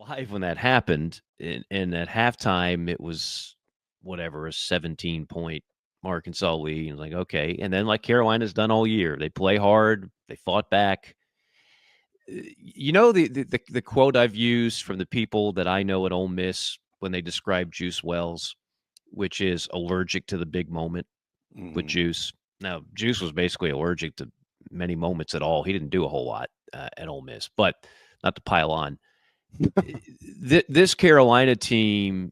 alive when that happened. And at halftime, it was whatever, a 17-point Arkansas lead. And like, okay. And then, like Carolina's done all year, they play hard, they fought back. You know, the quote I've used from the people that I know at Ole Miss when they describe Juice Wells, which is allergic to the big moment with Juice. Now, Juice was basically allergic to many moments at all. He didn't do a whole lot at Ole Miss, but not to pile on. This Carolina team,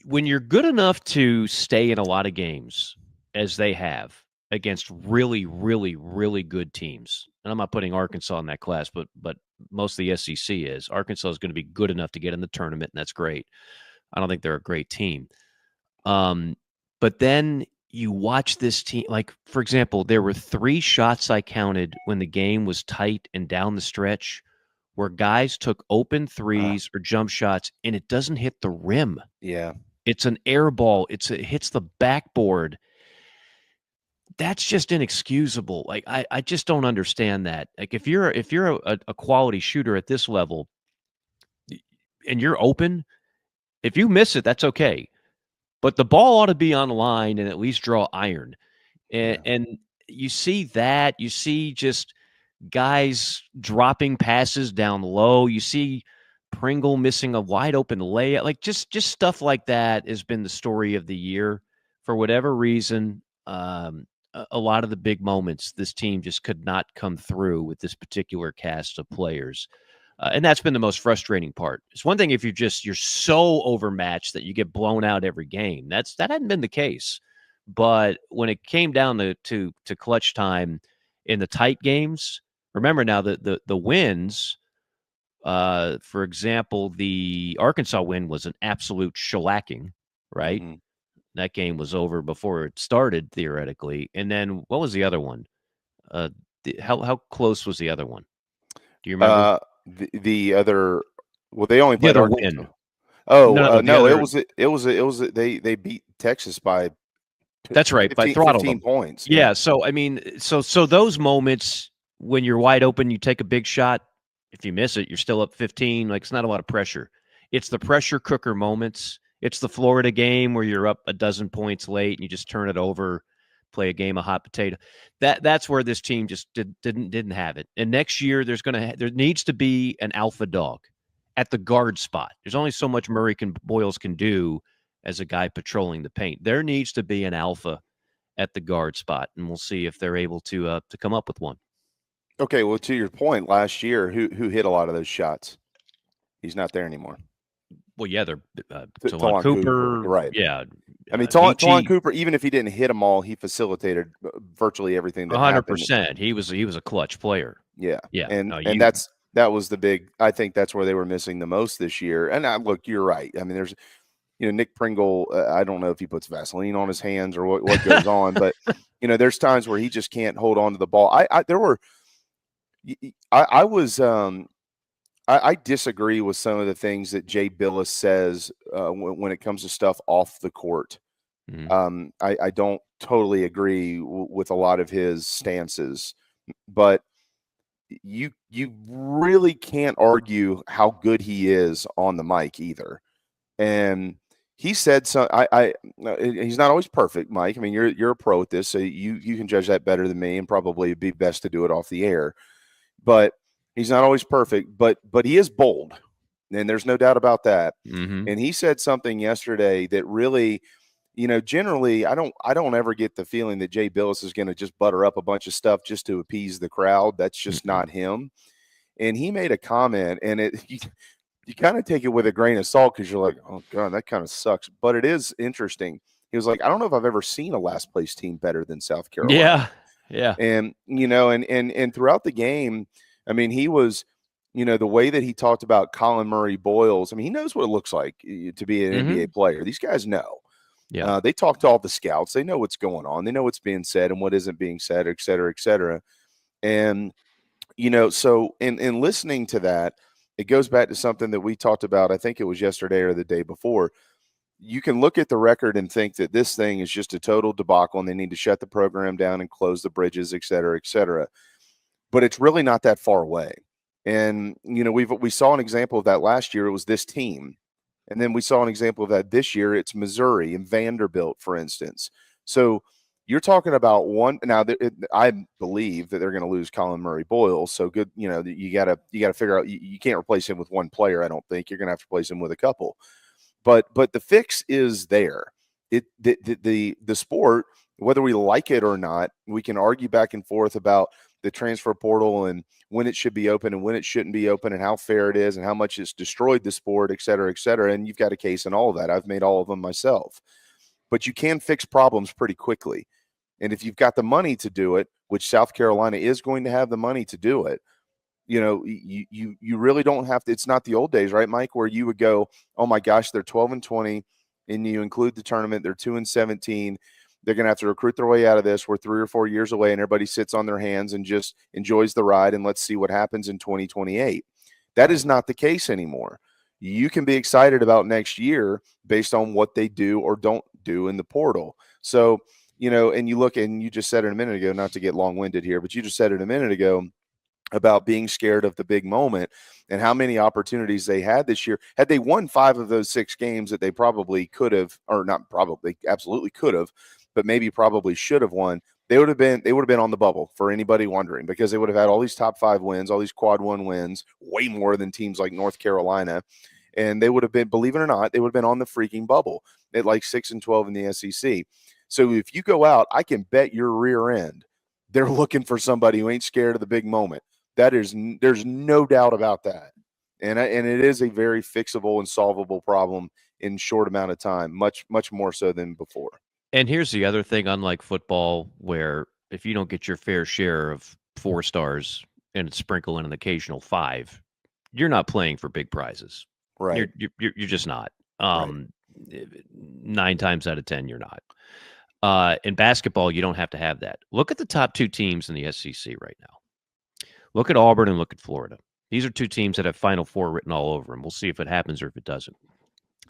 when you're good enough to stay in a lot of games, as they have against really, really, really good teams, and I'm not putting Arkansas in that class, but most of the SEC is. Arkansas is going to be good enough to get in the tournament, and that's great. I don't think they're a great team. But then you watch this team, like, for example, there were 3 shots I counted when the game was tight and down the stretch where guys took open threes or jump shots and it doesn't hit the rim. Yeah. It's an air ball. It hits the backboard. That's just inexcusable. Like, I just don't understand that. Like, if you're a quality shooter at this level and you're open, if you miss it, that's okay. But the ball ought to be on the line and at least draw iron. And you see that. You see just guys dropping passes down low. You see Pringle missing a wide open layup. Like, just stuff like that has been the story of the year. For whatever reason, a lot of the big moments, this team just could not come through with this particular cast of players. And that's been the most frustrating part. It's one thing if you're so overmatched that you get blown out every game. That hadn't been the case. But when it came down to clutch time in the tight games, remember now the wins, for example, the Arkansas win was an absolute shellacking, right? Mm-hmm. That game was over before it started, theoretically. And then what was the other one? How close was the other one? Do you remember? The other, well, they only played the other win. No, it was they beat Texas by. That's right, 15, by throttle 15 points. Yeah. So I mean, so those moments when you're wide open, you take a big shot. If you miss it, you're still up 15. Like, it's not a lot of pressure. It's the pressure cooker moments. It's the Florida game where you're up a dozen points late and you just turn it over, play a game of hot potato. That's where this team just didn't have it. And next year there needs to be an alpha dog at the guard spot. There's only so much Boyles can do as a guy patrolling the paint. There needs to be an alpha at the guard spot, and we'll see if they're able to come up with one. Okay, well, to your point, last year, who hit a lot of those shots? He's not there anymore. Well, yeah, they're Talon Cooper, right? Yeah, I mean, Talon Cooper, even if he didn't hit them all, he facilitated virtually everything that 100%. He was a clutch player. Yeah, yeah, and that was the big. I think that's where they were missing the most this year. And look, you're right. I mean, there's, Nick Pringle. I don't know if he puts Vaseline on his hands or what goes on, but there's times where he just can't hold on to the ball. I disagree with some of the things that Jay Billis says when it comes to stuff off the court. Mm-hmm. I don't totally agree with a lot of his stances, but you really can't argue how good he is on the mic either. And he said so. He's not always perfect, Mike. I mean, you're a pro at this, so you can judge that better than me, and probably it'd be best to do it off the air. But he's not always perfect, but he is bold, and there's no doubt about that. Mm-hmm. And he said something yesterday that really, generally I don't ever get the feeling that Jay Billis is going to just butter up a bunch of stuff just to appease the crowd. That's just not him. And he made a comment, and you kind of take it with a grain of salt because you're like, oh God, that kind of sucks. But it is interesting. He was like, I don't know if I've ever seen a last place team better than South Carolina. Yeah. And and throughout the game, I mean, he was, the way that he talked about Colin Murray Boyles. I mean, he knows what it looks like to be an NBA player. These guys know. Yeah. They talk to all the scouts. They know what's going on. They know what's being said and what isn't being said, et cetera, et cetera. And, so in listening to that, it goes back to something that we talked about. I think it was yesterday or the day before. You can look at the record and think that this thing is just a total debacle and they need to shut the program down and close the bridges, et cetera, et cetera. But it's really not that far away. And we saw an example of that last year. It was this team, and then we saw an example of that this year. It's Missouri and Vanderbilt, for instance. So you're talking about one now. I believe that they're going to lose Colin Murray Boyle. So good, you got to figure out you can't replace him with one player. I don't think you're going to have to replace him with a couple. But the fix is there. The sport, whether we like it or not, we can argue back and forth about the transfer portal and when it should be open and when it shouldn't be open and how fair it is and how much it's destroyed the sport, et cetera, et cetera. And you've got a case in all of that. I've made all of them myself. But you can fix problems pretty quickly. And if you've got the money to do it, which South Carolina is going to have the money to do it, you really don't have to. It's not the old days, right, Mike, where you would go, oh my gosh, they're 12-20, and you include the tournament, they're 2-17. They're going to have to recruit their way out of this. We're 3 or 4 years away, and everybody sits on their hands and just enjoys the ride, and let's see what happens in 2028. That is not the case anymore. You can be excited about next year based on what they do or don't do in the portal. So, and you look, and you just said it a minute ago, not to get long-winded here, but you just said it a minute ago about being scared of the big moment and how many opportunities they had this year. Had they won 5 of those 6 games that they probably could have, or not probably, absolutely could have, but maybe probably should have won, they would have been on the bubble, for anybody wondering, because they would have had all these top 5 wins, all these quad 1 wins, way more than teams like North Carolina. And they would have been, believe it or not, they would have been on the freaking bubble at like 6-12 in the SEC. So if you go out, I can bet your rear end they're looking for somebody who ain't scared of the big moment. There's no doubt about that. And it is a very fixable and solvable problem in short amount of time, much more so than before. And here's the other thing, unlike football, where if you don't get your fair share of 4 stars and sprinkle in an occasional 5, you're not playing for big prizes. Right. You're just not. Right. 9 times out of 10, you're not. In basketball, you don't have to have that. Look at the top 2 teams in the SEC right now. Look at Auburn and look at Florida. These are 2 teams that have Final Four written all over them. We'll see if it happens or if it doesn't.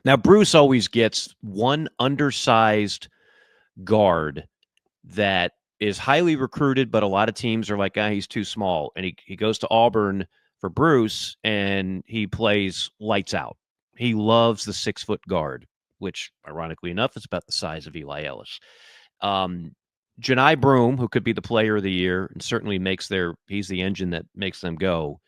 Now, Bruce always gets one undersized guard that is highly recruited, but a lot of teams are like, he's too small. And he goes to Auburn for Bruce, and he plays lights out. He loves the 6-foot guard, which, ironically enough, is about the size of Eli Ellis. Janai Broome, who could be the player of the year and certainly he's the engine that makes them go.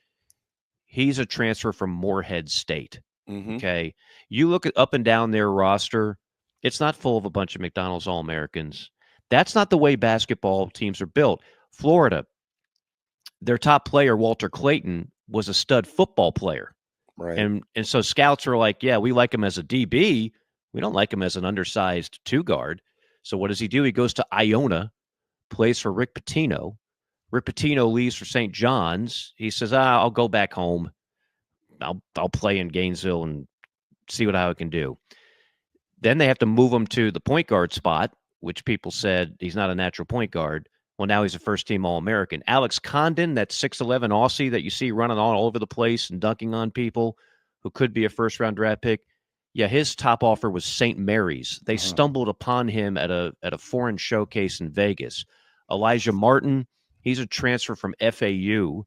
He's a transfer from Morehead State. Mm-hmm. Okay. You look at up and down their roster, it's not full of a bunch of McDonald's All-Americans. That's not the way basketball teams are built. Florida, their top player, Walter Clayton, was a stud football player. Right. And so scouts are like, yeah, we like him as a DB. We don't like him as an undersized 2-guard. So what does he do? He goes to Iona, plays for Rick Pitino. Rick Pitino leaves for St. John's. He says, I'll go back home. I'll play in Gainesville and see how I can do. Then they have to move him to the point guard spot, which people said he's not a natural point guard. Well, now he's a first-team All-American. Alex Condon, that 6'11" Aussie that you see running all over the place and dunking on people, who could be a first-round draft pick. Yeah, his top offer was St. Mary's. They stumbled upon him at a foreign showcase in Vegas. Elijah Martin, he's a transfer from FAU.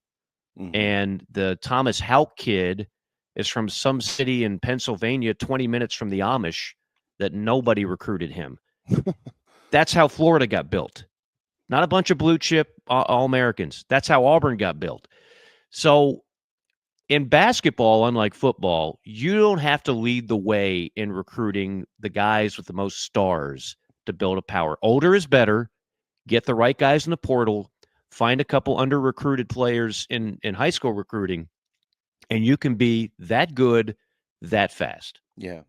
Mm-hmm. And the Thomas Houck kid is from some city in Pennsylvania, 20 minutes from the Amish, that nobody recruited him. That's how Florida got built. Not a bunch of blue chip All-Americans. That's how Auburn got built. So in basketball, unlike football, you don't have to lead the way in recruiting the guys with the most stars to build a power. Older is better. Get the right guys in the portal. Find a couple under-recruited players in high school recruiting, and you can be that good that fast. Yeah.